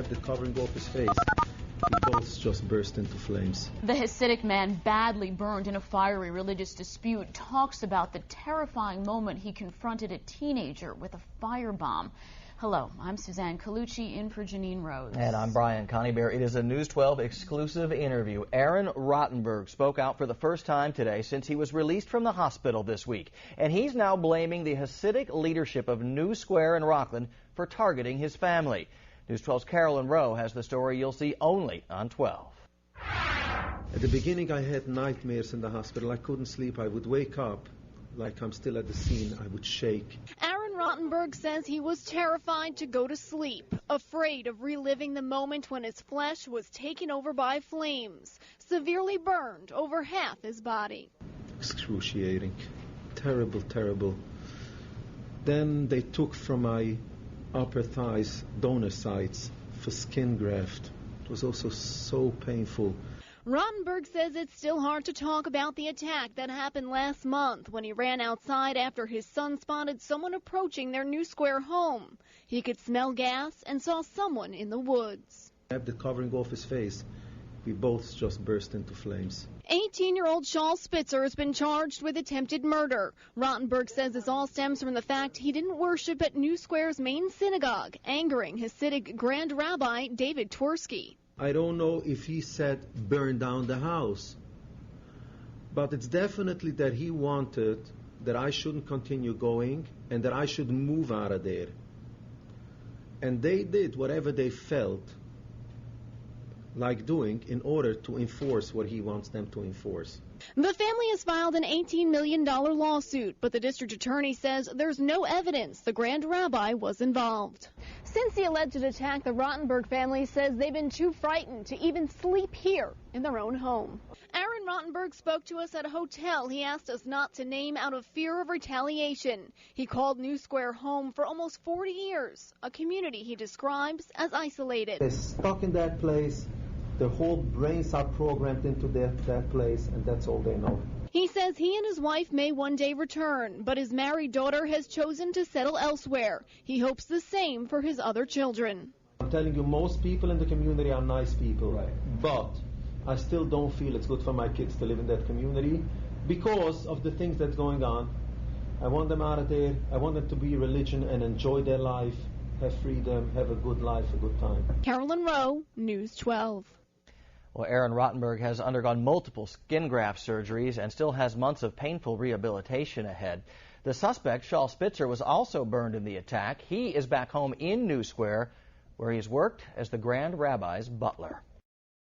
the covering off his face. We both just burst into flames. The Hasidic man, badly burned in a fiery religious dispute, talks about the terrifying moment he confronted a teenager with a firebomb. Hello, I'm Suzanne Colucci in for Janine Rose. And I'm Brian Coneybear. It is a News 12 exclusive interview. Aaron Rottenberg spoke out for the first time today since he was released from the hospital this week. And he's now blaming the Hasidic leadership of New Square in Rockland for targeting his family. News 12's Carolyn Rowe has the story you'll see only on 12. At the beginning, I had nightmares in the hospital. I couldn't sleep. I would wake up like I'm still at the scene. I would shake. Aaron Rottenberg says he was terrified to go to sleep, afraid of reliving the moment when his flesh was taken over by flames, severely burned over half his body. Excruciating. Terrible, terrible. Then they took from my upper thighs donor sites for skin graft. It was also so painful. Rottenberg says it's still hard to talk about the attack that happened last month when he ran outside after his son spotted someone approaching their New Square home. He could smell gas and saw someone in the woods. I had the covering off his face. We both just burst into flames. 18-year-old Shaul Spitzer has been charged with attempted murder. Rottenberg says this all stems from the fact he didn't worship at New Square's main synagogue, angering Hasidic Grand Rabbi David Twersky. I don't know if he said burn down the house, but it's definitely that he wanted that I shouldn't continue going and that I should move out of there. And they did whatever they felt like doing in order to enforce what he wants them to enforce. The family has filed an $18 million lawsuit, but the district attorney says there's no evidence the Grand Rabbi was involved. Since the alleged attack, the Rottenberg family says they've been too frightened to even sleep here in their own home. Aaron Rottenberg spoke to us at a hotel he asked us not to name out of fear of retaliation. He called New Square home for almost 40 years, a community he describes as isolated. They're stuck in that place. Their whole brains are programmed into that place, and that's all they know. He says he and his wife may one day return, but his married daughter has chosen to settle elsewhere. He hopes the same for his other children. I'm telling you, most people in the community are nice people, right? But I still don't feel it's good for my kids to live in that community because of the things that's going on. I want them out of there. I want them to be religion and enjoy their life, have freedom, have a good life, a good time. Carolyn Rowe, News 12. Well, Aaron Rottenberg has undergone multiple skin graft surgeries and still has months of painful rehabilitation ahead. The suspect, Shaul Spitzer, was also burned in the attack. He is back home in New Square, where he's worked as the Grand Rabbi's butler.